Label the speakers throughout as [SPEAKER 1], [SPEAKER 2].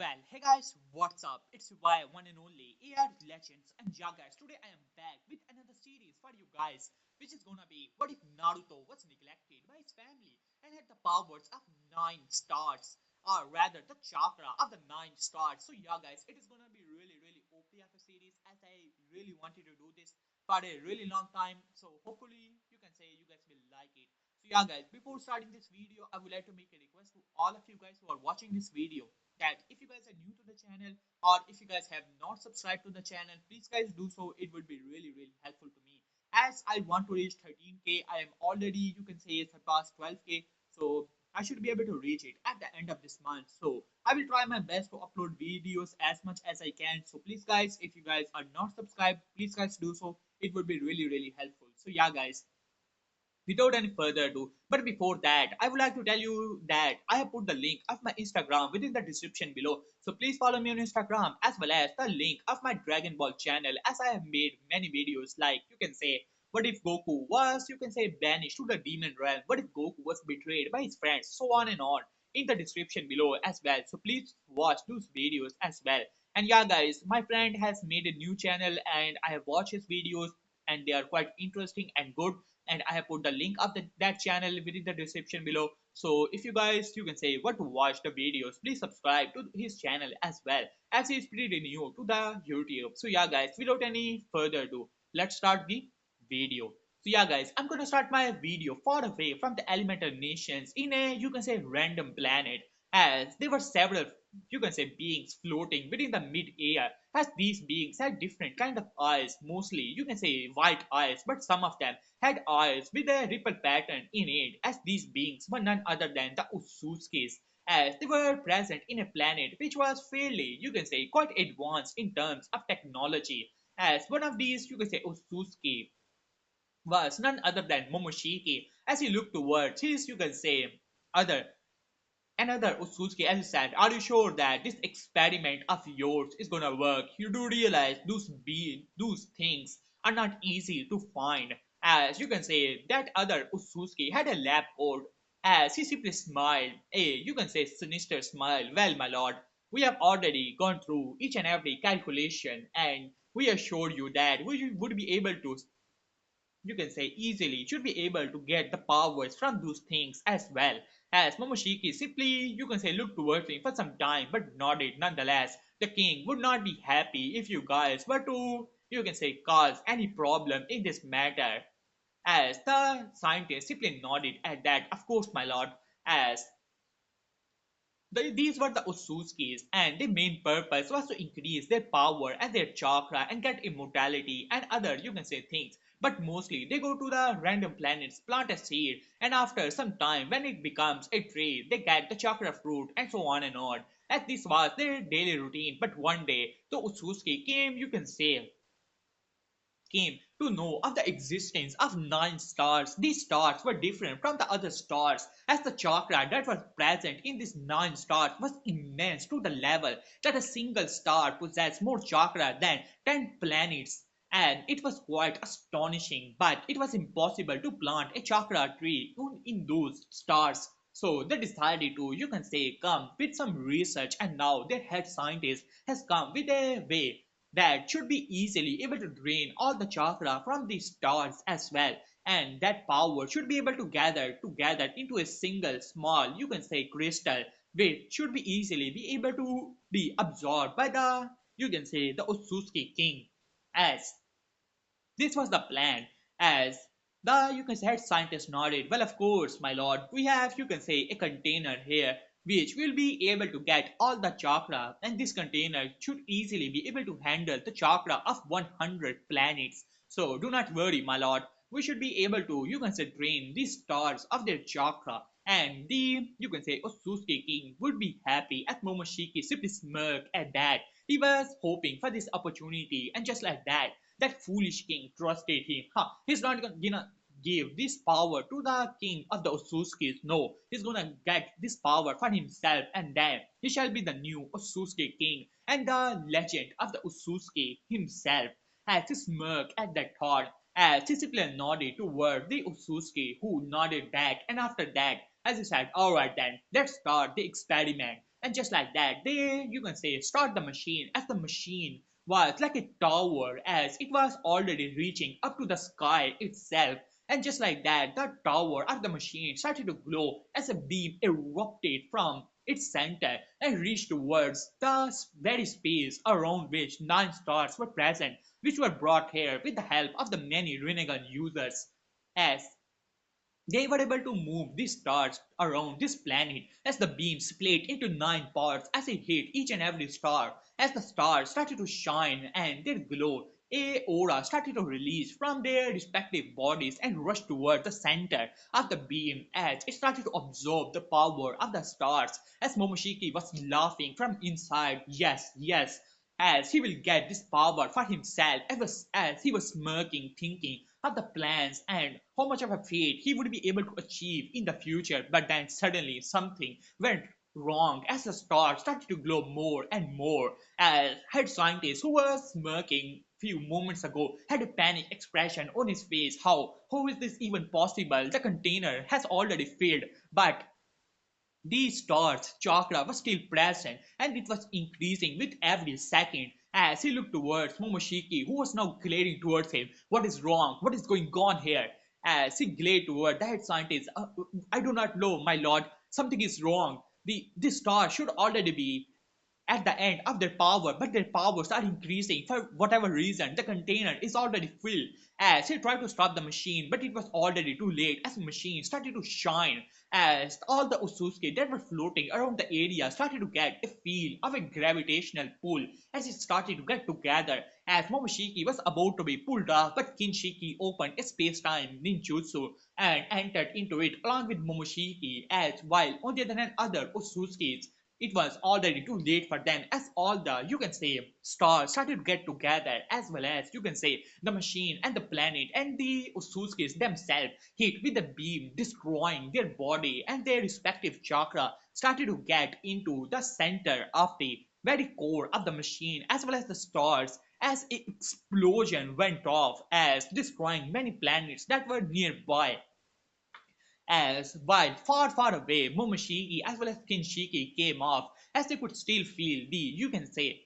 [SPEAKER 1] Well, hey guys, what's up? It's your boy, one and only AR Legends, and yeah, guys, today I am back with another series for you guys, which is gonna be what if Naruto was neglected by his family and had the powers of 9 stars, or rather, the chakra of the 9 stars. So, yeah, guys, it is gonna be really OP of a series as I really wanted to do this for a really long time. So, hopefully, you can say you guys will like it. So, yeah, guys, before starting this video, I would like to make a request to all of you guys who are watching this video that if you guys are new to the channel or if you guys have not subscribed to the channel, please guys do so. It would be really helpful to me as I want to reach 13k. I am already, you can say, surpassed 12k, so I should be able to reach it at the end of this month. So I will try my best to upload videos as much as I can. So please guys, if you guys are not subscribed, please guys do so. It would be really helpful. So yeah, guys, without any further ado, but before that, I would like to tell you that I have put the link of my Instagram within the description below. So please follow me on Instagram as well as the link of my Dragon Ball channel, as I have made many videos like, you can say, what if Goku was, you can say, banished to the demon realm? What if Goku was betrayed by his friends? So on in the description below as well. So please watch those videos as well. And yeah, guys, my friend has made a new channel and I have watched his videos and they are quite interesting and good, and I have put the link of that channel within the description below. So if you guys, you can say, want to watch the videos, please subscribe to his channel as well, as he is pretty new to the YouTube. So yeah, guys, without any further ado, let's start the video. So yeah, guys, I'm gonna start my video far away from the elemental nations in a, you can say, random planet, as there were several, you can say, beings floating within the mid-air, as these beings had different kind of eyes, mostly you can say white eyes, but some of them had eyes with a ripple pattern in it, as these beings were none other than the Ususkis, as they were present in a planet which was fairly, you can say, quite advanced in terms of technology, as one of these, you can say, Ususki was none other than Momoshiki, as he looked towards his, you can say, other another Usuki, as he said, are you sure that this experiment of yours is gonna work? You do realize those things are not easy to find. As you can say, that other Usuki had a lab coat, as he simply smiled, you can say, sinister smile. Well, my lord, we have already gone through each and every calculation, and we assure you that we would be able to, you can say, easily should be able to get the powers from those things as well. As Momoshiki simply, you can say, looked towards him for some time but nodded nonetheless. The king would not be happy if you guys were to, you can say, cause any problem in this matter. As the scientist simply nodded at that, of course, my lord, as these were the Ususkis, and their main purpose was to increase their power and their chakra and get immortality and other, you can say, things. But mostly they go to the random planets, plant a seed, and after some time, when it becomes a tree, they get the chakra fruit, and so on and on. As this was their daily routine, but one day the Ususki came, you can say, came to know of the existence of 9 stars. These stars were different from the other stars, as the chakra that was present in these 9 stars was immense to the level that a single star possessed more chakra than 10 planets. And it was quite astonishing, but it was impossible to plant a chakra tree in those stars. So they decided to, you can say, come with some research, and now their head scientist has come with a way that should be easily able to drain all the chakra from the stars as well, and that power should be able to gather together into a single small, you can say, crystal, which should be easily be able to be absorbed by the, you can say, the Osuski king. As this was the plan, as the, you can say, head scientist nodded. Well, of course, my lord, we have, you can say, a container here which will be able to get all the chakra, and this container should easily be able to handle the chakra of 100 planets. So do not worry, my lord. We should be able to, you can say, drain these stars of their chakra, and the, you can say, Osusuke king would be happy. As Momoshiki simply smirked at that. He was hoping for this opportunity, and just like that, that foolish king trusted him. Huh, he's not gonna give this power to the king of the Osuskis. No, he's gonna get this power for himself, and then he shall be the new Osuski king and the legend of the Osuski himself. As he smirked at that thought, as he simply nodded toward the Osuski, who nodded back, and after that, as he said, alright then, let's start the experiment. And just like that, they, you can say, start the machine, as the machine was like a tower, as it was already reaching up to the sky itself. And just like that, the tower of the machine started to glow as a beam erupted from its center and reached towards the very space around which nine stars were present, which were brought here with the help of the many renegade users. As they were able to move these stars around this planet as the beam split into nine parts as it hit each and every star. As the stars started to shine and their glow, a aura started to release from their respective bodies and rush towards the center of the beam as it started to absorb the power of the stars. As Momoshiki was laughing from inside, yes, yes, as he will get this power for himself as he was smirking, thinking of the plans and how much of a fate he would be able to achieve in the future. But then suddenly something went wrong as the star started to glow more and more. As head scientist who was smirking few moments ago had a panic expression on his face. How is this even possible? The container has already filled, but these stars chakra was still present and it was increasing with every second as he looked towards Momoshiki, who was now glaring towards him. What is wrong? What is going on here? As he glared toward the head scientist, I do not know, my lord. Something is wrong. This star should already be at the end of their power, but their powers are increasing for whatever reason. The container is already filled. As he tried to stop the machine, but it was already too late as the machine started to shine. As all the Ususuke that were floating around the area started to get a feel of a gravitational pull as it started to get together. As Momoshiki was about to be pulled off, but Kinshiki opened a space-time ninjutsu and entered into it along with Momoshiki. As while on the other hand, other Ususukes, it was already too late for them as all the, you can say, stars started to get together, as well as, you can say, the machine and the planet and the Ususkis themselves hit with the beam, destroying their body, and their respective chakra started to get into the center of the very core of the machine, as well as the stars, as an explosion went off, as destroying many planets that were nearby. As while far, far away, Momoshiki as well as Kinshiki came off, as they could still feel the, you can say,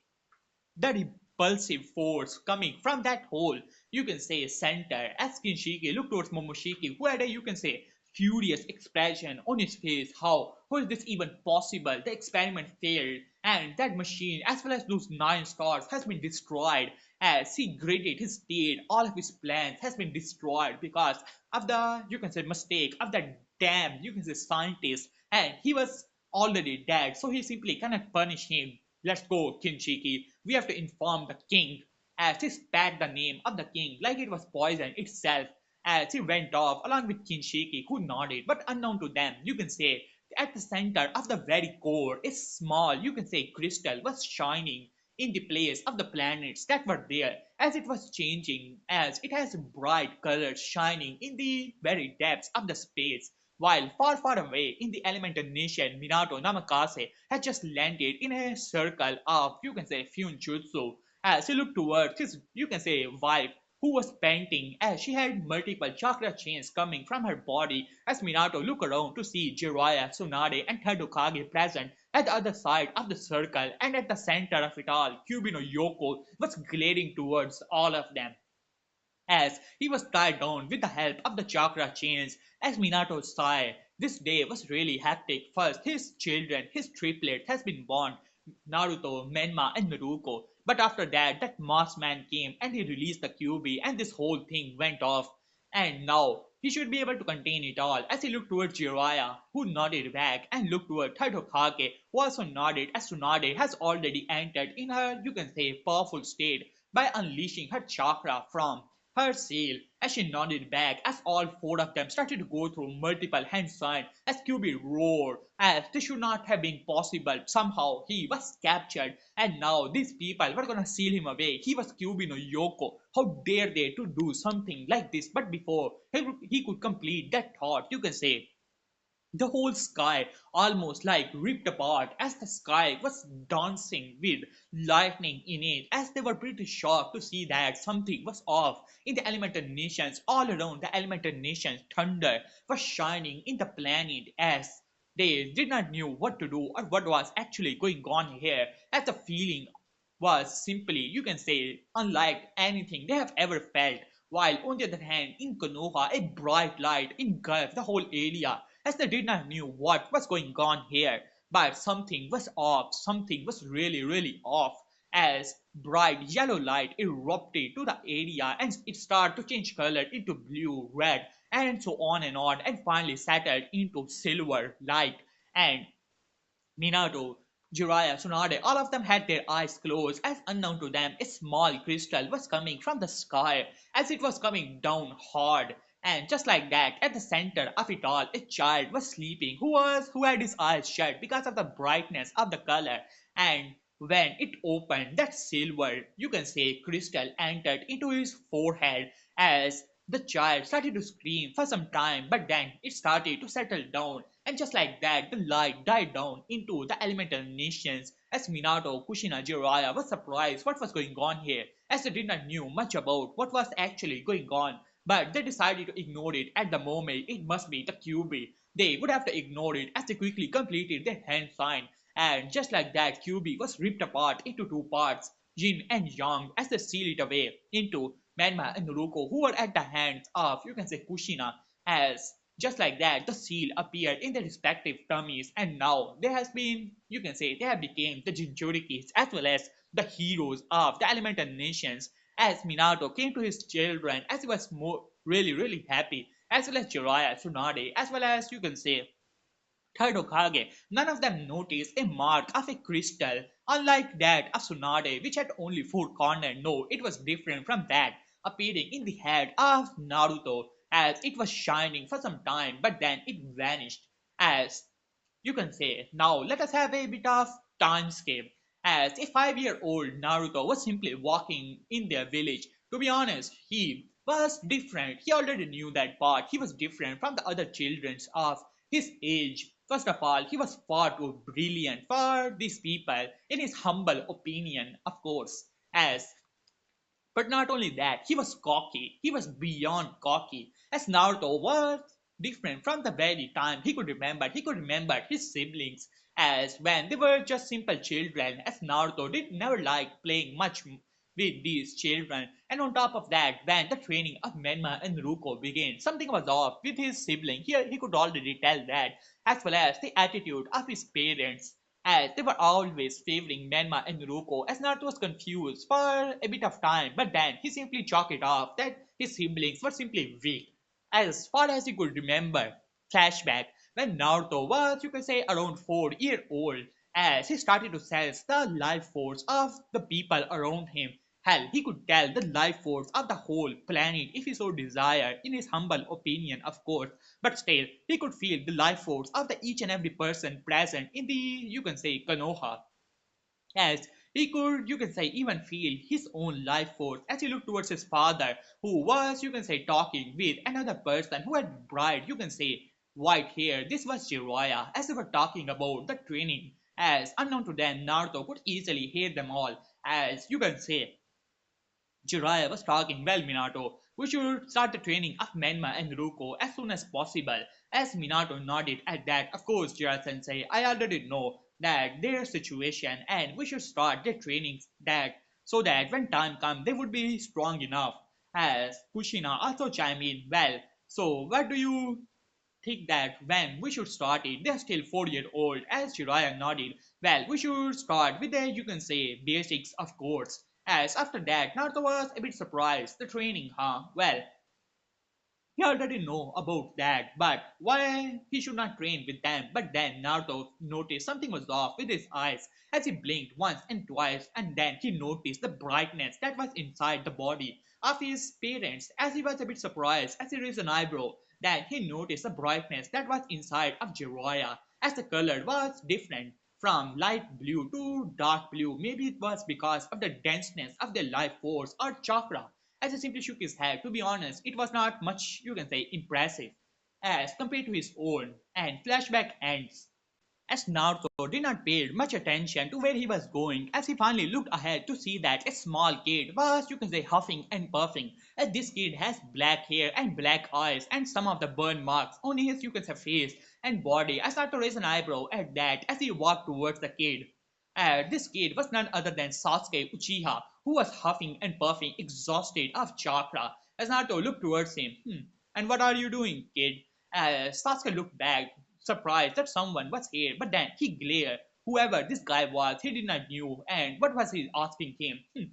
[SPEAKER 1] the repulsive force coming from that whole, you can say, center. As Kinshiki looked towards Momoshiki, who had a, you can say, furious expression on his face. How is this even possible? The experiment failed, and that machine, as well as those nine stars, has been destroyed. As he gritted his teeth, all of his plans has been destroyed because of the, you can say, mistake of that damn, you can say, scientist, and he was already dead, so he simply cannot punish him. Let's go, Kinshiki. We have to inform the king. As he spat the name of the king like it was poison itself, as he went off along with Kinshiki, who nodded, but unknown to them, you can say, at the center of the very core, a small, you can say, crystal was shining in the place of the planets that were there, as it was changing, as it has bright colors shining in the very depths of the space. While far, far away in the elemental nation, Minato Namakase had just landed in a circle of, you can say, Funcjutsu. As he looked towards his, you can say, wife, who was panting as she had multiple chakra chains coming from her body. As Minato looked around to see Jiraiya, Tsunade, and Tadokage present at the other side of the circle, and at the center of it all, Kyubi no Yoko was glaring towards all of them as he was tied down with the help of the chakra chains. As Minato sighed, this day was really hectic. First, his children, his triplets, has been born, Naruto, Menma, and Naruko. But after that, that masked man came and he released the QB, and this whole thing went off. And now he should be able to contain it all. As he looked towards Jiraiya, who nodded back, and looked toward Tadokage, who also nodded, as Tsunade has already entered in her, you can say, powerful state by unleashing her chakra from her seal. As she nodded back, as all four of them started to go through multiple hand signs, as QB roared, as this should not have been possible. Somehow he was captured, and now these people were gonna seal him away. He was QB no Yoko. How dare they to do something like this? But before he could complete that thought, you can say, the whole sky almost like ripped apart as the sky was dancing with lightning in it, as they were pretty shocked to see that something was off in the elemental nations. All around the elemental nations thunder was shining in the planet as They did not knew what to do or what was actually going on here, as the feeling was simply, you can say, unlike anything they have ever felt. While on the other hand, in Konoha, a bright light engulfed the whole area, as they did not knew what was going on here. But something was off, something was really, really off, as bright yellow light erupted to the area and it started to change color into blue, red, and so on, and finally settled into silver light. And Minato, Jiraiya, Tsunade, all of them had their eyes closed as unknown to them a small crystal was coming from the sky as it was coming down hard. And just like that, at the center of it all, a child was sleeping who had his eyes shut because of the brightness of the color. And when it opened, that silver, you can say crystal, entered into his forehead as the child started to scream for some time, but then it started to settle down. And just like that, the light died down into the elemental nations as Minato, Kushina, Jiraiya was surprised what was going on here, as they did not knew much about what was actually going on. But they decided to ignore it at the moment. It must be the QB. They would have to ignore it as they quickly completed their hand sign. And just like that, QB was ripped apart into two parts, Yin and Yang, as they seal it away into Manma and Naruto, who were at the hands of, you can say, Kushina, as just like that, the seal appeared in their respective tummies, and now there has been, you can say, they have become the Jinchurikis as well as the heroes of the elemental nations. As Minato came to his children, as he was more really, really happy, as well as Jiraiya, Tsunade, as well as you can say Third Hokage, none of them noticed a mark of a crystal, unlike that of Tsunade, which had only four corners. No, it was different from that, appearing in the head of Naruto, as it was shining for some time, but then it vanished. As you can say, now let us have a bit of time skip. As a 5-year-old Naruto was simply walking in their village. To be honest, he was different. He already knew that part. He was different from the other children of his age. First of all, he was far too brilliant for these people, in his humble opinion, of course. As but not only that, he was cocky. He was beyond cocky. As Naruto was different from the very time he could remember. He could remember his siblings as when they were just simple children. As Naruto did never like playing much with these children. And on top of that, when the training of Menma and Ruko began, something was off with his sibling. Here he could already tell that, as well as the attitude of his parents as they were always favoring Menma and Ruko, as Naruto was confused for a bit of time, but then he simply chalked it off that his siblings were simply weak. As far as he could remember, flashback, when Naruto was, you can say, around 4 years old, as he started to sense the life force of the people around him. Hell, he could tell the life force of the whole planet if he so desired, in his humble opinion, of course. But still, he could feel the life force of the each and every person present in the, you can say, Konoha. As he could, you can say, even feel his own life force as he looked towards his father, who was, you can say, talking with another person who had bright, you can say, white hair. This was Jiraiya, as they were talking about the training. As unknown to them, Naruto could easily hear them all. As you can say, Jiraiya was talking, well, Minato, we should start the training of Menma and Ruko as soon as possible. As Minato nodded at that, of course, Jiraiya sensei, I already know that their situation and we should start their trainings that so that when time comes they would be strong enough. As Kushina also chimed in, well, so what do you think that when we should start it, they're still 4 year old, as Jiraiya nodded. Well, we should start with the, you can say, basics of course. As after that, Naruto was a bit surprised. The training, huh? Well, he already know about that, but why he should not train with them? But then Naruto noticed something was off with his eyes as he blinked once and twice, and then he noticed the brightness that was inside the body of his parents. As he was a bit surprised, as he raised an eyebrow, that he noticed the brightness that was inside of Jiraiya, as the color was different from light blue to dark blue. Maybe it was because of the denseness of the life force or chakra. As he simply shook his head, to be honest, it was not much, you can say, impressive as compared to his own. And flashback ends. As Naruto did not pay much attention to where he was going, as he finally looked ahead to see that a small kid was, you can say, huffing and puffing. As this kid has black hair and black eyes and some of the burn marks on his, you can say, face and body. As Naruto raised an eyebrow at that as he walked towards the kid. This kid was none other than Sasuke Uchiha, who was huffing and puffing, exhausted of chakra. As Naruto looked towards him, and what are you doing, kid? Sasuke looked back, surprised that someone was here, but then he glared. Whoever this guy was, he did not knew, and what was he asking him?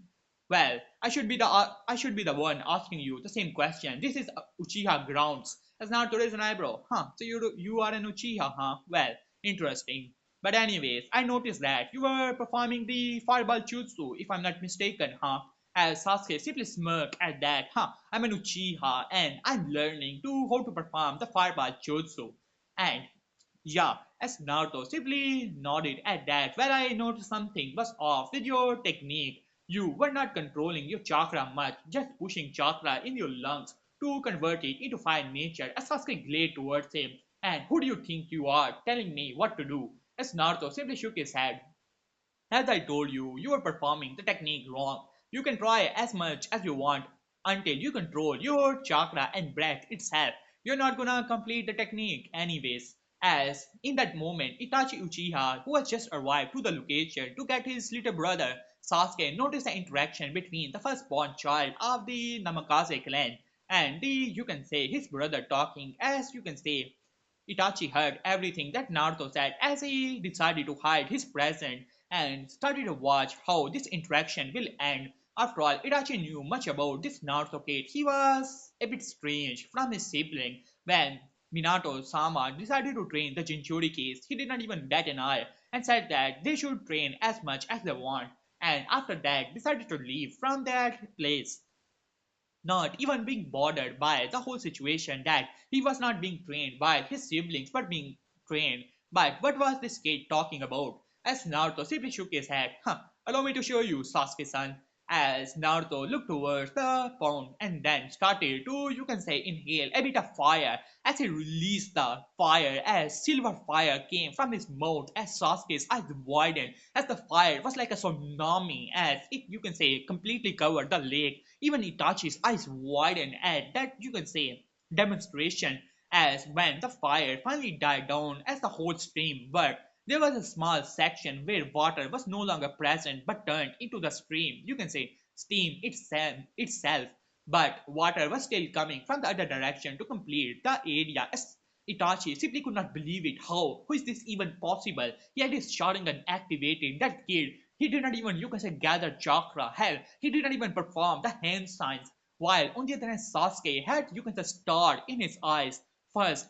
[SPEAKER 1] Well, I should be the one asking you the same question. This is Uchiha grounds. As Naruto raised an eyebrow. So you are an Uchiha, huh? Well, interesting. But anyways, I noticed that you were performing the fireball jutsu, if I'm not mistaken, huh? As Sasuke simply smirked at that, I'm an Uchiha and I'm learning to how to perform the fireball jutsu. And yeah, as Naruto simply nodded at that, where I noticed something was off with your technique. You were not controlling your chakra much, just pushing chakra in your lungs to convert it into fire nature. As Sasuke glared towards him, and who do you think you are telling me what to do? As Naruto simply shook his head. As I told you, you are performing the technique wrong. You can try as much as you want until you control your chakra and breath itself. You're not gonna complete the technique anyways. As in that moment, Itachi Uchiha, who has just arrived to the location to get his little brother Sasuke, noticed the interaction between the firstborn child of the Namikaze clan and the, you can say, his brother talking. As you can say, Itachi heard everything that Naruto said as he decided to hide his presence and started to watch how this interaction will end. After all, Itachi knew much about this Naruto kid. He was a bit strange from his sibling. When Minato Sama decided to train the Jinchurikis, he did not even bat an eye and said that they should train as much as they want. And after that, decided to leave from that place, not even being bothered by the whole situation that he was not being trained by his siblings but being trained. But what was this kid talking about? As Naruto simply shook his head, allow me to show you, Sasuke-san. As Naruto looked towards the pond and then started to, you can say, inhale a bit of fire as he released the fire as silver fire came from his mouth as Sasuke's eyes widened as the fire was like a tsunami as it, you can say, completely covered the lake. Even Itachi's eyes widened at that, you can say, demonstration as when the fire finally died down as the whole stream, but there was a small section where water was no longer present but turned into the stream, you can say steam itself, but water was still coming from the other direction to complete the area. As Itachi simply could not believe it. How is this even possible? He had his Sharingan activated. That kid, he did not even, you can say, gather chakra. Hell, he did not even perform the hand signs. While on the other hand, Sasuke had, you can say, star in his eyes. First,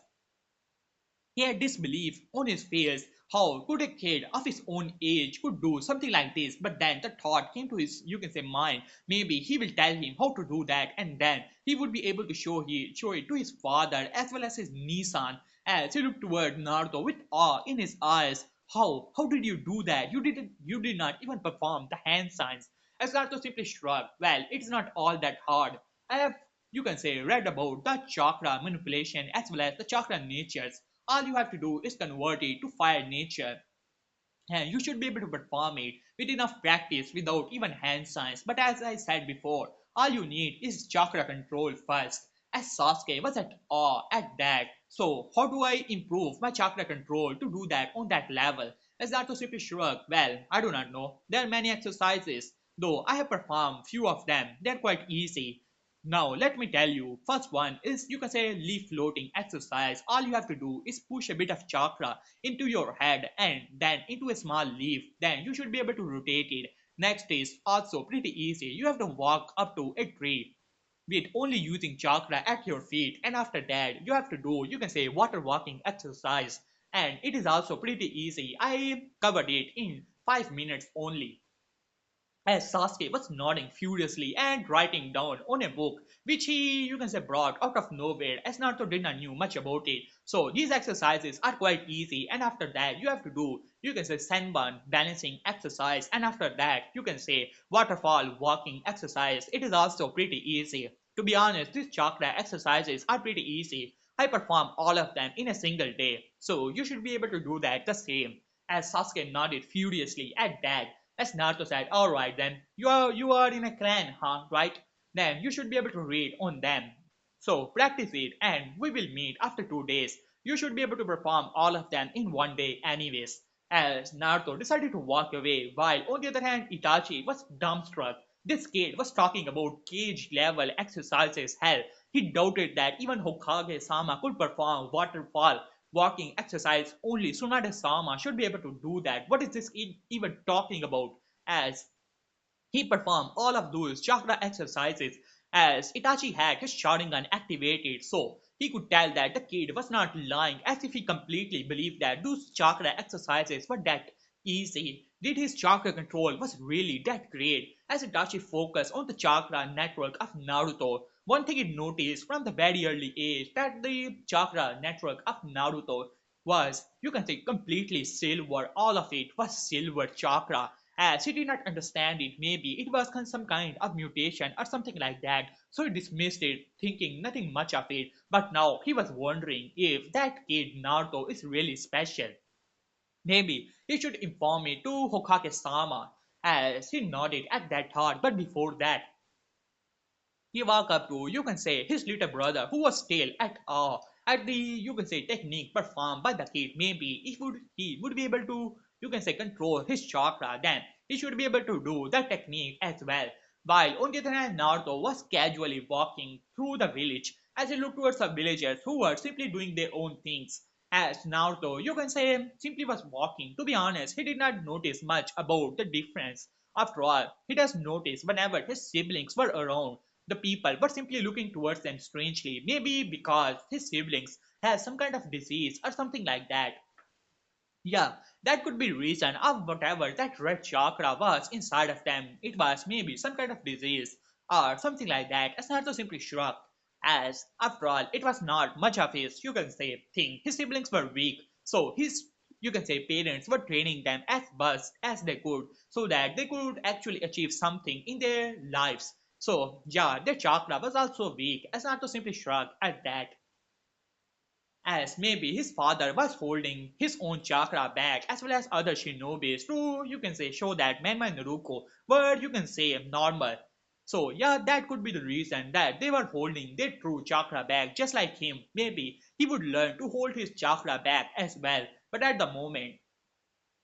[SPEAKER 1] he had disbelief on his face. How could a kid of his own age could do something like this? But then the thought came to his, you can say, mind. Maybe he will tell him how to do that, and then he would be able to show it to his father as well as his Nissan. As he looked toward Naruto with awe in his eyes. How did you do that? You did not even perform the hand signs. As Naruto simply shrugged. Well, it's not all that hard. I have, you can say, read about the chakra manipulation as well as the chakra natures. All you have to do is convert it to fire nature, and you should be able to perform it with enough practice without even hand signs. But as I said before, all you need is chakra control first. As Sasuke was at awe at that. So how do I improve my chakra control to do that on that level? As Naruto simply shrugged, well, I do not know. There are many exercises, though I have performed few of them. They're quite easy. Now let me tell you, first one is, you can say, leaf floating exercise. All you have to do is push a bit of chakra into your head and then into a small leaf. Then you should be able to rotate it. Next is also pretty easy. You have to walk up to a tree with only using chakra at your feet, and after that you have to do, you can say, water walking exercise, and it is also pretty easy. I covered it in 5 minutes only. As Sasuke was nodding furiously and writing down on a book, which he, you can say, brought out of nowhere, as Naruto did not knew much about it. So these exercises are quite easy, and after that you have to do, you can say, Senbon balancing exercise, and after that you can say waterfall walking exercise. It is also pretty easy. To be honest, these chakra exercises are pretty easy. I perform all of them in a single day. So you should be able to do that the same. As Sasuke nodded furiously at that, as Naruto said, alright then, you are in a clan, huh? Right? Then you should be able to read on them. So practice it and we will meet after 2 days. You should be able to perform all of them in one day anyways. As Naruto decided to walk away, while on the other hand Itachi was dumbstruck. This kid was talking about cage level exercises. Hell, he doubted that even Hokage-sama could perform waterfall walking exercise only Tsunade-sama should be able to do that. What is this kid even talking about? As he performed all of those chakra exercises as Itachi had his Sharingan activated, so he could tell that the kid was not lying, as if he completely believed that those chakra exercises were that easy. Did his chakra control was really that great? As Itachi focused on the chakra network of Naruto, one thing he noticed from the very early age that the chakra network of Naruto was, you can say, completely silver. All of it was silver chakra as he did not understand it. Maybe it was some kind of mutation or something like that, so he dismissed it, thinking nothing much of it. But now he was wondering if that kid Naruto is really special. Maybe he should inform me to Hokage-sama, as he nodded at that thought. But before that, he walked up to, you can say, his little brother, who was still at awe at the, you can say, technique performed by the kid. Maybe he would be able to, you can say, control his chakra. Then he should be able to do the technique as well. While on the other hand, Naruto was casually walking through the village as he looked towards the villagers who were simply doing their own things. As Naruto, you can say, simply was walking. To be honest, he did not notice much about the difference. After all, he does notice whenever his siblings were around the people were simply looking towards them strangely, maybe because his siblings have some kind of disease or something like that. Yeah, that could be reason of whatever that red chakra was inside of them. It was maybe some kind of disease or something like that. As Naruto simply shrugged, as after all, it was not much of his, you can say, thing. His siblings were weak, so his, you can say, parents were training them as best as they could so that they could actually achieve something in their lives. So yeah, their chakra was also weak. As Naruto simply shrugged at that, as maybe his father was holding his own chakra back as well as other shinobis to, you can say, show that Menma and Naruto were, you can say, normal. So yeah, that could be the reason that they were holding their true chakra back just like him. Maybe he would learn to hold his chakra back as well. But at the moment,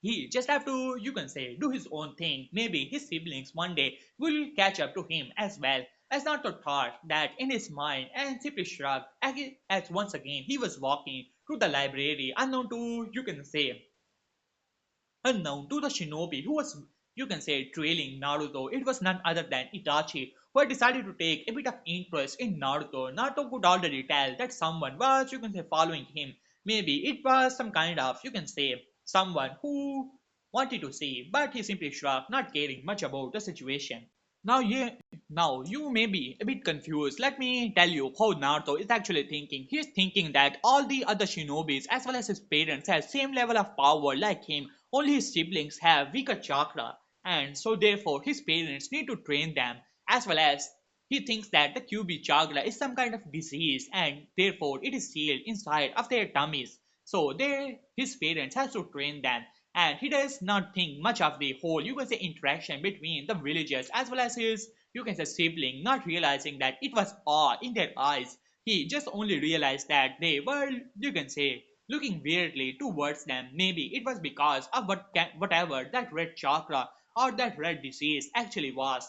[SPEAKER 1] he just have to, you can say, do his own thing. Maybe his siblings one day will catch up to him as well. As Naruto thought that in his mind and simply shrugged as once again he was walking through the library unknown to, you can say, unknown to the shinobi who was, you can say, trailing Naruto. It was none other than Itachi, who had decided to take a bit of interest in Naruto. Naruto could already tell that someone was, you can say, following him. Maybe it was some kind of, you can say, someone who wanted to see, but he simply shrugged, not caring much about the situation. Now you may be a bit confused. Let me tell you how Naruto is actually thinking. He is thinking that all the other shinobis as well as his parents have same level of power like him. Only his siblings have weaker chakra, and so therefore his parents need to train them. As well as he thinks that the QB chakra is some kind of disease and therefore it is sealed inside of their tummies. So his parents have to train them, and he does not think much of the whole, you can say, interaction between the villagers as well as his, you can say, sibling, not realizing that it was awe in their eyes. He just only realized that they were, you can say, looking weirdly towards them. Maybe it was because of whatever that red chakra or that red disease actually was.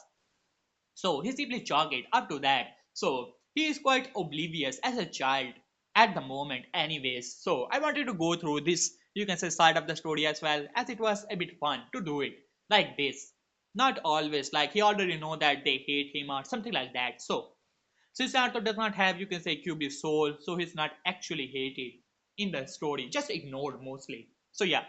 [SPEAKER 1] So he simply chalked it up to that. So he is quite oblivious as a child at the moment, anyways. So I wanted to go through this, you can say, side of the story as well, as it was a bit fun to do it like this. Not always like he already know that they hate him or something like that. So since Naruto does not have, you can say, QB soul, so he's not actually hated in the story, just ignored mostly. So yeah,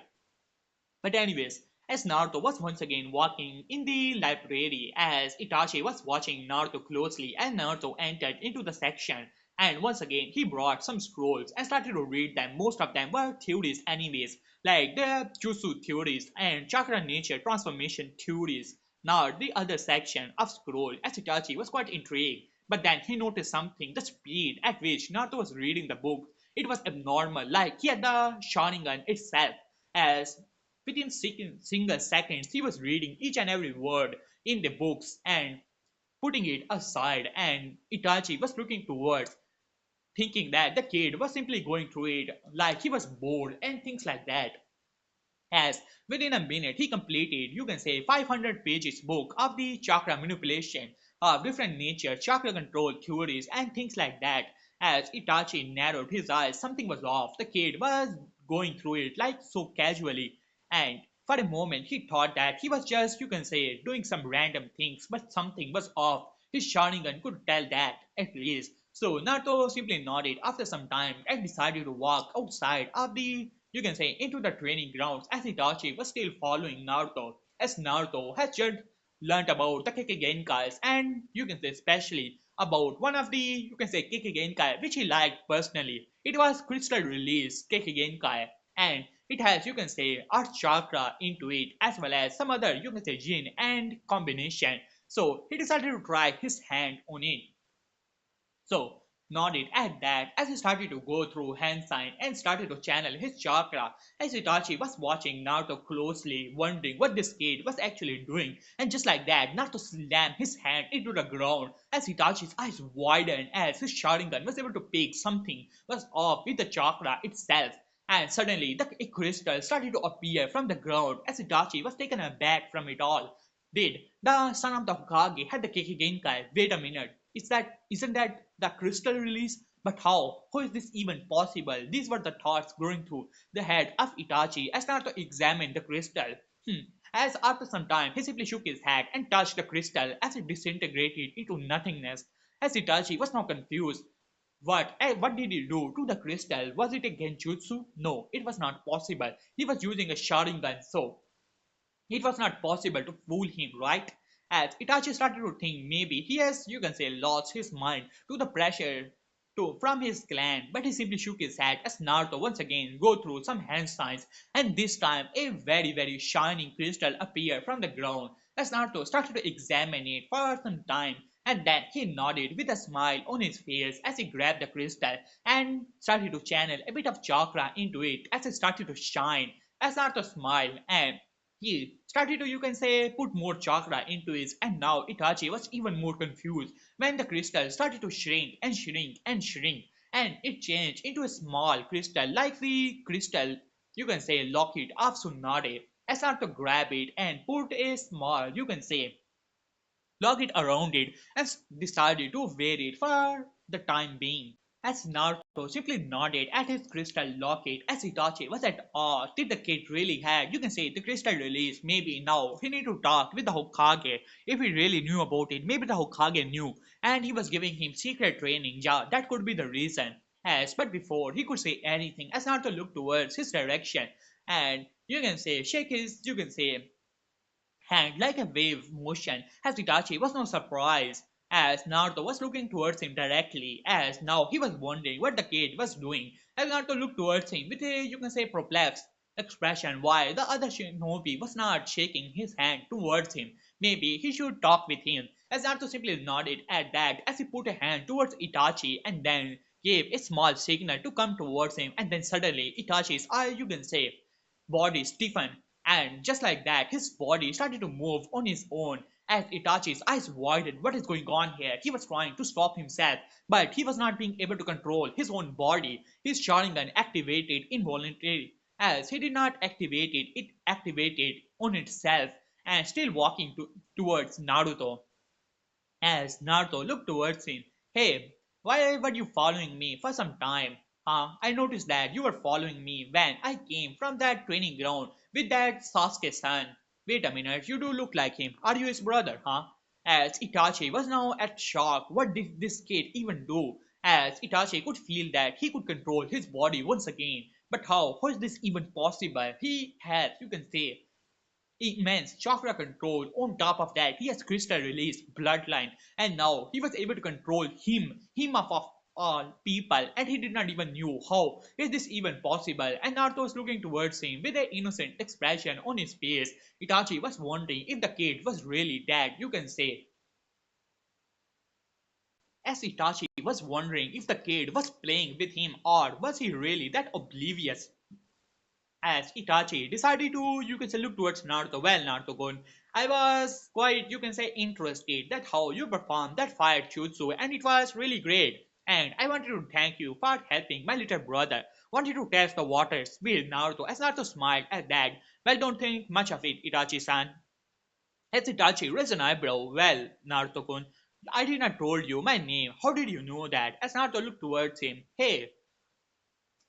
[SPEAKER 1] but anyways, as Naruto was once again walking in the library as Itachi was watching Naruto closely and Naruto entered into the section and once again he brought some scrolls and started to read them. Most of them were theories anyways, like the Jutsu theories and chakra nature transformation theories. Now the other section of scroll as Itachi was quite intrigued But then he noticed something, the speed at which Naruto was reading the book. It was abnormal, like he had the Sharingan itself, as within single seconds he was reading each and every word in the books and putting it aside, and Itachi was looking towards, thinking that the kid was simply going through it like he was bored and things like that. As within a minute he completed, you can say, 500 pages book of the chakra manipulation of different nature, chakra control theories and things like that. As Itachi narrowed his eyes, something was off. The kid was going through it like so casually, and for a moment he thought that he was just, you can say, doing some random things, but something was off. His Sharingan could tell that, at least. So Naruto simply nodded after some time and decided to walk outside of the, you can say, into the training grounds, as Itachi was still following Naruto, as Naruto has just learnt about the Kekkei and, you can say, especially about one of the, you can say, Kekkei which he liked personally. It was Crystal Release Kekkei, and it has, you can say, Earth Chakra into it, as well as some other, you can say, Jin and combination. So he decided to try his hand on it. So, nodded at that as he started to go through hand sign and started to channel his chakra, as Itachi was watching Naruto closely, wondering what this kid was actually doing. And just like that, Naruto slammed his hand into the ground as Itachi's eyes widened as his Sharingan was able to pick something was off with the chakra itself. And suddenly, a crystal started to appear from the ground as Itachi was taken aback from it all. Did the son of the Hokage had the Kekkei? Wait a minute. Isn't that the crystal release? But how? How is this even possible? These were the thoughts going through the head of Itachi as Naruto examined the crystal. As after some time, he simply shook his head and touched the crystal as it disintegrated into nothingness. As Itachi was now confused. What did he do to the crystal? Was it a genjutsu? No, it was not possible. He was using a Sharingan, so it was not possible to fool him, right? As Itachi started to think maybe he has, you can say, lost his mind to the pressure from his clan, but he simply shook his head as Naruto once again go through some hand signs, and this time a very shining crystal appeared from the ground as Naruto started to examine it for some time. And then he nodded with a smile on his face as he grabbed the crystal and started to channel a bit of chakra into it as it started to shine. As Naruto smiled and he started to, you can say, put more chakra into it, and now Itachi was even more confused when the crystal started to shrink and shrink and shrink, and it changed into a small crystal like the crystal, you can say, locket of Tsunade. As Naruto grabbed it and put a small, you can say, log it around it and decided to wear it for the time being. As Naruto simply nodded at his crystal locket as Itachi was at awe. Did the kid really have, you can say, the crystal release? Maybe now he need to talk with the Hokage. If he really knew about it, maybe the Hokage knew and he was giving him secret training. Yeah, that could be the reason. As but before he could say anything, as Naruto looked towards his direction and, you can say, shake his, you can say, hand like a wave motion as Itachi was no surprise as Naruto was looking towards him directly, as now he was wondering what the kid was doing as Naruto looked towards him with a, you can say, perplexed expression while the other shinobi was not shaking his hand towards him. Maybe he should talk with him as Naruto simply nodded at that as he put a hand towards Itachi and then gave a small signal to come towards him, and then suddenly Itachi's eye, you can say, body stiffened, and just like that, his body started to move on his own. As Itachi's eyes widened, what is going on here? He was trying to stop himself, but he was not being able to control his own body. His Sharingan activated involuntarily. As he did not activate it, it activated on itself and still walking towards Naruto. As Naruto looked towards him, "Hey, why were you following me for some time? I noticed that you were following me when I came from that training ground with that Sasuke-san. Wait a minute, you do look like him. Are you his brother, huh?" As Itachi was now at shock, what did this kid even do? As Itachi could feel that he could control his body once again. But how? How is this even possible? He has, you can say, immense chakra control. On top of that, he has crystal released bloodline, and now he was able to control him of all people, and he did not even knew how is this even possible. And Naruto was looking towards him with an innocent expression on his face. Itachi was wondering if the kid was really dead, you can say, as Itachi was wondering if the kid was playing with him or was he really that oblivious. As Itachi decided to, you can say, look towards Naruto. Well, Naruto-kun, I was quite, you can say, interested that how you performed that fire jutsu, and it was really great. And I wanted to thank you for helping my little brother. Wanted to test the waters with Naruto. As Naruto smiled at that, well, don't think much of it, Itachi-san. As Itachi raised an eyebrow, well, Naruto-kun, I did not told you my name. How did you know that? As Naruto looked towards him, hey,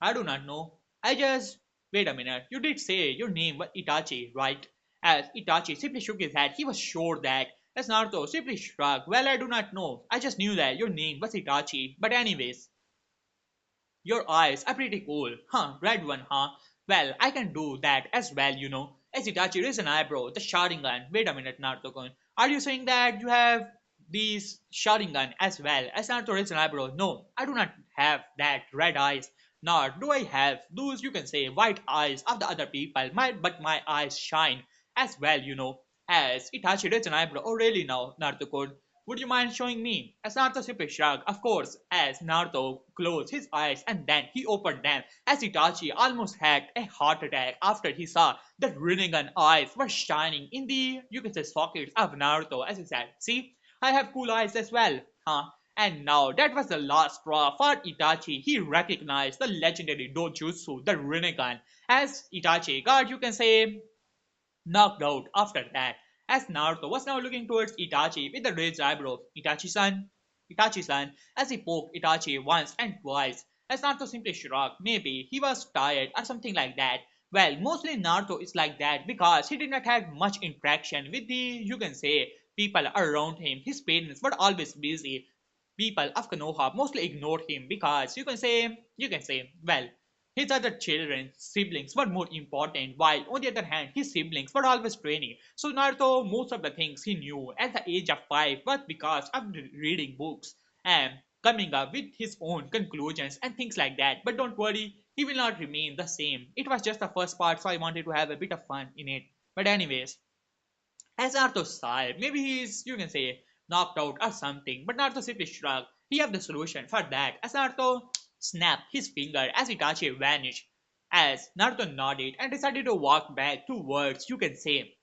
[SPEAKER 1] I do not know. I just. Wait a minute. You did say your name was Itachi, right? As Itachi simply shook his head, he was sure that. As Naruto simply shrugged, well, I do not know. I just knew that your name was Itachi. But, anyways, your eyes are pretty cool. Huh, red one, huh? Well, I can do that as well, you know. As Itachi raised an eyebrow, the Sharingan. Wait a minute, Naruto-kun. Are you saying that you have these Sharingan as well? As Naruto raised an eyebrow, no, I do not have that red eyes. Nor do I have those, you can say, white eyes of the other people. But my eyes shine as well, you know. As Itachi raised an eyebrow, oh really now, Naruto-kun? Would you mind showing me? As Naruto simply shrugged, of course, as Naruto closed his eyes and then he opened them, as Itachi almost had a heart attack after he saw that Rinnegan eyes were shining in the, you can say, sockets of Naruto, as he said, see, I have cool eyes as well, huh? And now that was the last straw for Itachi. He recognized the legendary dojutsu, the Rinnegan, as Itachi got, you can say, knocked out after that, as Naruto was now looking towards Itachi with a raised eyebrow. Itachi-san, as he poked Itachi once and twice, as Naruto simply shrugged. Maybe he was tired or something like that. Well, mostly Naruto is like that because he did not have much interaction with the, you can say, people around him. His parents were always busy. People of Konoha mostly ignored him because well, his other children, siblings were more important, while on the other hand, his siblings were always training. So Naruto, most of the things he knew at the age of 5 was because of reading books and coming up with his own conclusions and things like that. But don't worry, he will not remain the same. It was just the first part, so I wanted to have a bit of fun in it. But anyways, as Naruto sighed, maybe he's, you can say, knocked out or something, but Naruto simply shrugged. He have the solution for that. As Naruto snapped his finger as Itachi vanished. As Naruto nodded and decided to walk back towards, you can say,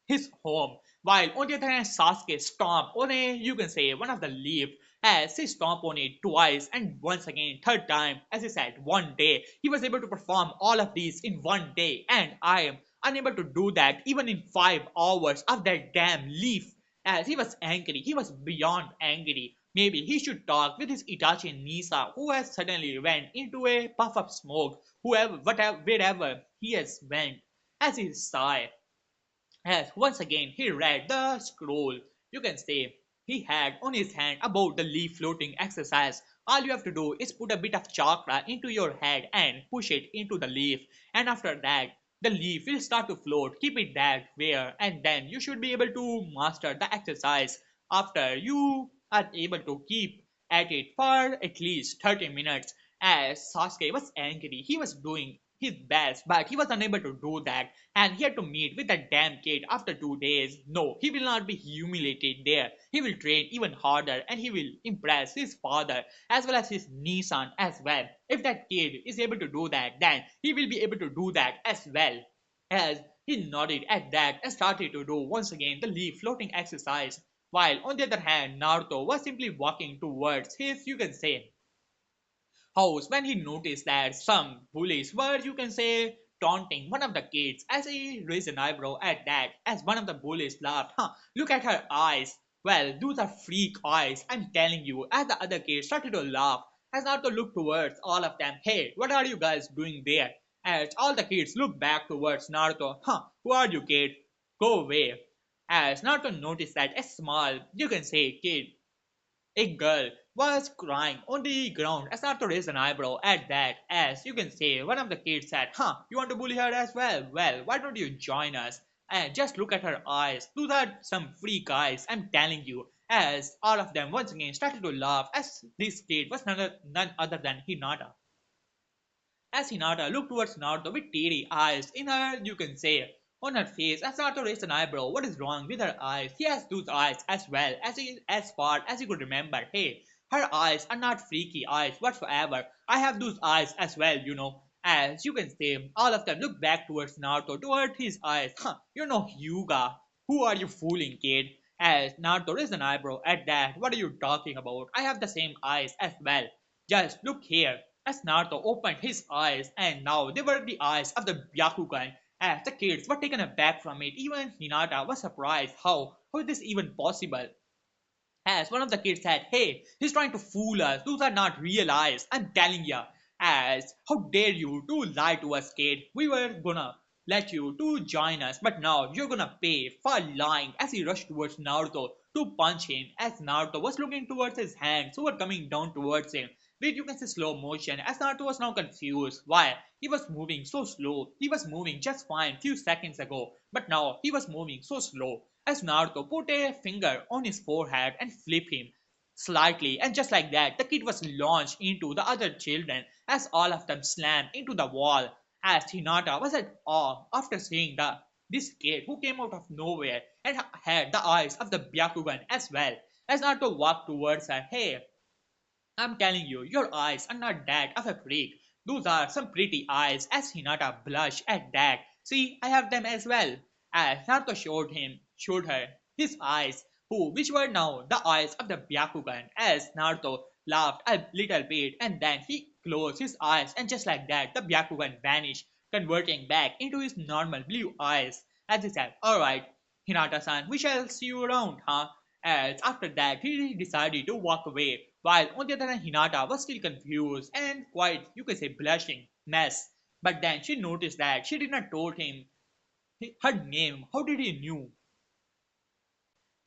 [SPEAKER 1] his home, while on the other hand Sasuke stomped on a, you can say, one of the leaf, as he stomped on it twice and once again third time. As he said, one day he was able to perform all of these in one day, and I am unable to do that even in 5 hours of that damn leaf. As he was angry, he was beyond angry. Maybe he should talk with his Itachi and Nisa, who has suddenly went into a puff of smoke, whoever, whatever, wherever he has went. As he sighed, as once again he read the scroll, you can say, he had on his hand about the leaf floating exercise. All you have to do is put a bit of chakra into your head and push it into the leaf, and after that, the leaf will start to float. Keep it that way, and then you should be able to master the exercise. After you are able to keep at it for at least 30 minutes, as Sasuke was angry, he was doing his best, but he was unable to do that, and he had to meet with that damn kid after 2 days. No, he will not be humiliated there. He will train even harder and he will impress his father as well as his Nissan as well. If that kid is able to do that, then he will be able to do that as well. As he nodded at that and started to do once again the leaf floating exercise, while on the other hand, Naruto was simply walking towards his, you can say, house when he noticed that some bullies were, you can say, taunting one of the kids. As he raised an eyebrow at that, as one of the bullies laughed, huh, look at her eyes. Well, those are freak eyes, I'm telling you. As the other kids started to laugh, as Naruto looked towards all of them, hey, what are you guys doing there? As all the kids looked back towards Naruto, huh, who are you kid? Go away. As Naruto noticed that a small, you can say, kid, a girl, was crying on the ground. As Naruto raised an eyebrow at that, as you can say, one of the kids said, huh, you want to bully her as well? Well, why don't you join us? And just look at her eyes. Those are some freak eyes, I'm telling you. As all of them once again started to laugh, as this kid was none other than Hinata. As Hinata looked towards Naruto with teary eyes in her, you can say, on her face, as Naruto raised an eyebrow, what is wrong with her eyes? He has those eyes as well, as far as he could remember. Hey, Her eyes are not freaky eyes whatsoever. I have those eyes as well, you know. As you can see, all of them look back towards Naruto, toward his eyes. Huh, you know, Hyuga. Who are you fooling, kid? As Naruto raised an eyebrow at that. What are you talking about? I have the same eyes as well. Just look here. As Naruto opened his eyes, and now they were the eyes of the Byakugan. As the kids were taken aback from it, even Hinata was surprised. How is this even possible? As one of the kids said, "Hey, he's trying to fool us. Those are not real eyes. I'm telling ya." As, "How dare you to lie to us, kid? We were gonna let you to join us, but now you're gonna pay for lying." As he rushed towards Naruto to punch him, as Naruto was looking towards his hands who were coming down towards him. Wait, you can see slow motion as Naruto was now confused. Why? He was moving so slow. He was moving just fine few seconds ago, but now he was moving so slow. As Naruto put a finger on his forehead and flipped him slightly, and just like that, the kid was launched into the other children as all of them slammed into the wall. As Hinata was at awe after seeing this kid who came out of nowhere and had the eyes of the Byakugan as well. As Naruto walked towards her, "Hey, I'm telling you, your eyes are not that of a freak. Those are some pretty eyes." As Hinata blushed at that. "See, I have them as well." As Naruto showed her his eyes, which were now the eyes of the Byakugan. As Naruto laughed a little bit and then he closed his eyes, and just like that, the Byakugan vanished, converting back into his normal blue eyes. As he said, "Alright, Hinata-san, we shall see you around, huh?" As after that, he decided to walk away, while on the other hand, Hinata was still confused and quite, you could say, blushing mess. But then she noticed that she did not told him her name. How did he knew?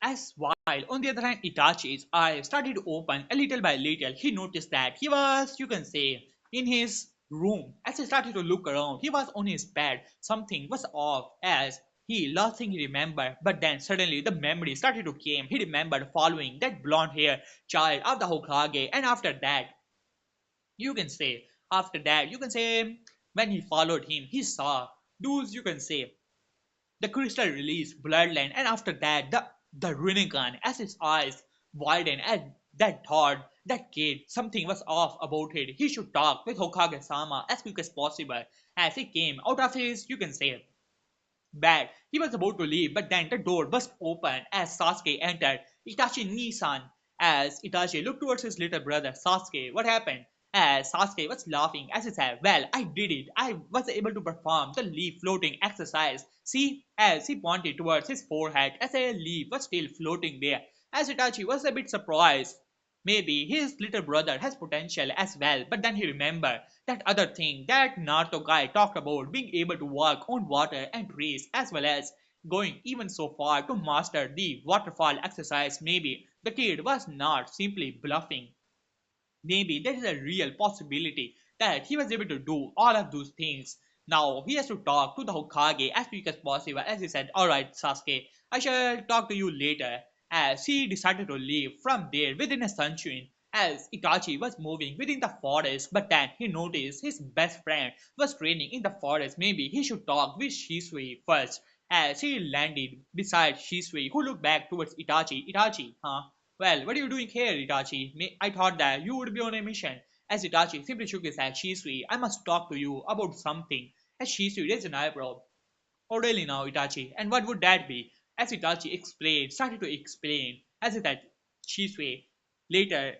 [SPEAKER 1] As while on the other hand, Itachi's eyes started to open a little by little, he noticed that he was, you can say, in his room. As he started to look around, he was on his bed. Something was off as he last thing he remembered, but then suddenly the memory started to came. He remembered following that blonde hair child of the Hokage, and after that, you can say, when he followed him, he saw those, you can say, the crystal released bloodline, and after that, the Rinnegan, as his eyes widened at that thought, that kid, something was off about it. He should talk with Hokage-sama as quick as possible. As he came out of his, you can say, bed, he was about to leave, but then the door burst open as Sasuke entered. "Itachi Nisan." As Itachi looked towards his little brother Sasuke, what happened? As Sasuke was laughing as he said, "Well, I did it. I was able to perform the leaf floating exercise." See, as he pointed towards his forehead as a leaf was still floating there. As Itachi was a bit surprised. Maybe his little brother has potential as well, but then he remembered that other thing that Naruto guy talked about, being able to walk on water and trees, as well as going even so far to master the waterfall exercise. Maybe the kid was not simply bluffing. Maybe there is a real possibility that he was able to do all of those things. Now he has to talk to the Hokage as quick as possible. As he said, "Alright, Sasuke, I shall talk to you later." As he decided to leave from there within a century, as Itachi was moving within the forest, but then he noticed his best friend was training in the forest. Maybe he should talk with Shisui first. As he landed beside Shisui, who looked back towards Itachi. "Itachi, huh? Well, what are you doing here, Itachi? I thought that you would be on a mission." As Itachi simply shook his head, "Shisui, I must talk to you about something." As Shisui raised an eyebrow, "Oh, really now, Itachi? And what would that be?" As Itachi started to explain, as he said, "Shisui, later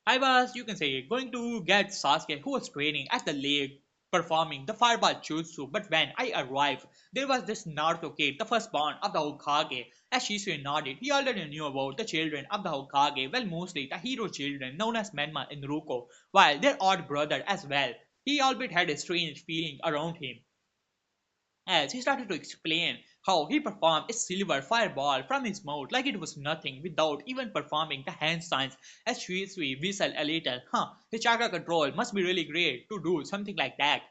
[SPEAKER 1] I was, you can say, going to get Sasuke, who was training at the lake performing the fireball jutsu, but when I arrived, there was this Naruto kid, the firstborn of the Hokage." As Shisui nodded, he already knew about the children of the Hokage, well, mostly the hero children known as Menma and Ruko, while their odd brother as well. He albeit had a strange feeling around him as he started to explain how he performed a silver fireball from his mouth like it was nothing without even performing the hand signs. As Shui whistled a little, his chakra control must be really great to do something like that.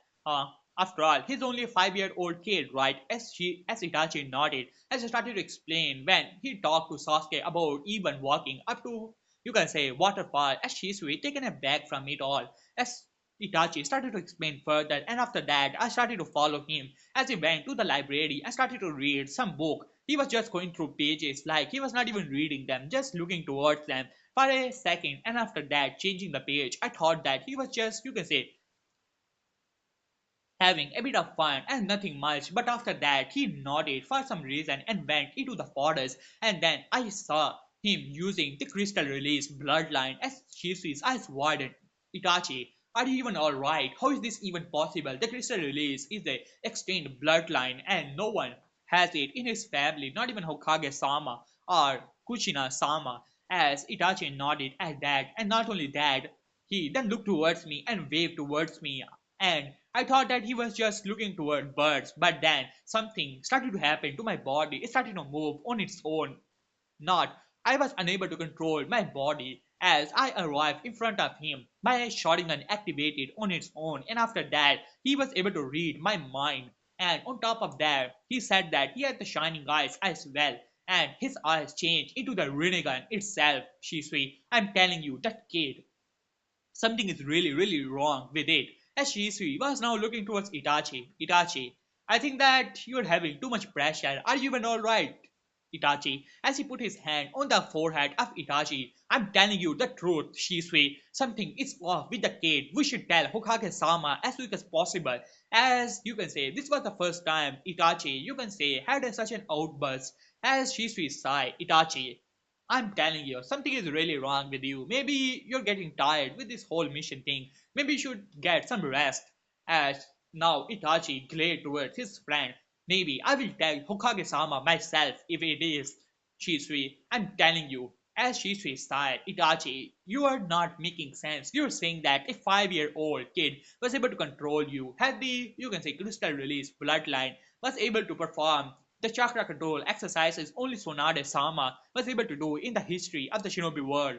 [SPEAKER 1] After all, he's only a 5-year-old kid, right? As Itachi nodded, as he started to explain when he talked to Sasuke about even walking up to, you can say, waterfall, as Shisui taken aback from it all. As Itachi started to explain further, and after that, I started to follow him as he went to the library and started to read some book He was just going through pages like he was not even reading them, just looking towards them for a second, and after that changing the page. I thought that he was just, you can say, having a bit of fun and nothing much. But after that, he nodded for some reason and went into the forest. And then I saw him using the crystal release bloodline as Shisui's as warden. Itachi, are you even alright? How is this even possible? The crystal release is the extinct bloodline, and no one has it in his family, not even Hokage sama or Kuchina sama. As Itachi nodded at that, and not only that, he then looked towards me and waved towards me, and I thought that he was just looking toward birds, but then something started to happen to my body. It started to move on its own. Not, I was unable to control my body as I arrived in front of him. My Sharingan activated on its own, and after that, he was able to read my mind. And on top of that, he said that he had the shining eyes as well, and his eyes changed into the Rinnegan itself. Shisui, I'm telling you, that kid, something is really, really wrong with it. As Shisui was now looking towards Itachi. Itachi, I think that you're having too much pressure. Are you even alright? Itachi, as he put his hand on the forehead of Itachi, I'm telling you the truth, Shisui. Something is off with the kid. We should tell Hokage-sama as quick as possible. As you can say, this was the first time Itachi, you can say, had such an outburst. As Shisui sighed, Itachi, I'm telling you, something is really wrong with you. Maybe you're getting tired with this whole mission thing. Maybe you should get some rest. As now Itachi glared towards his friend. Maybe I will tell Hokage-sama myself if it is Shisui. I'm telling you. As Shisui sighed, Itachi, you are not making sense. You're saying that a 5-year-old kid was able to control you, had the, you can say, crystal release bloodline, was able to perform the chakra control exercises only Tsunade-sama was able to do in the history of the shinobi world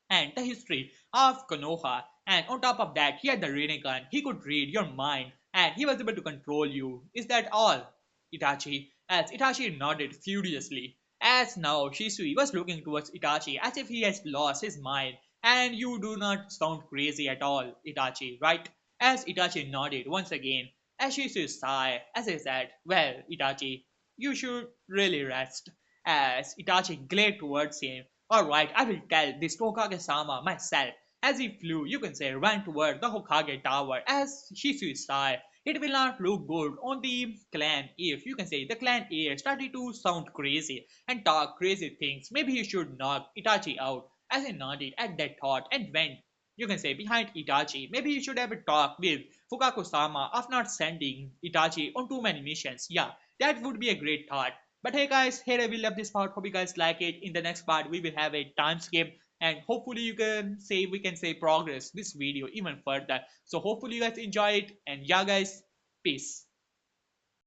[SPEAKER 1] and the history of Konoha. And on top of that, he had the Rinnegan. He could read your mind and he was able to control you. Is that all, Itachi? As Itachi nodded furiously. As now Shisui was looking towards Itachi as if he has lost his mind. And you do not sound crazy at all, Itachi, right? As Itachi nodded once again, as Shisui sighed, as he said, well, Itachi, you should really rest. As Itachi glared towards him, alright, I will tell this Hokage-sama myself. As he flew, you can say, ran toward the Hokage tower. As Shisui sighed, it will not look good on the clan if, you can say, the clan heir started to sound crazy and talk crazy things. Maybe he should knock Itachi out. As he nodded at that thought and went, you can say, behind Itachi. Maybe he should have a talk with Fukaku-sama of not sending Itachi on too many missions. Yeah, that would be a great thought. But hey guys, here I will love this part. Hope you guys like it. In the next part, we will have a time skip, and hopefully you can say, we can say, progress this video even further. So hopefully you guys enjoy it, and yeah guys, peace.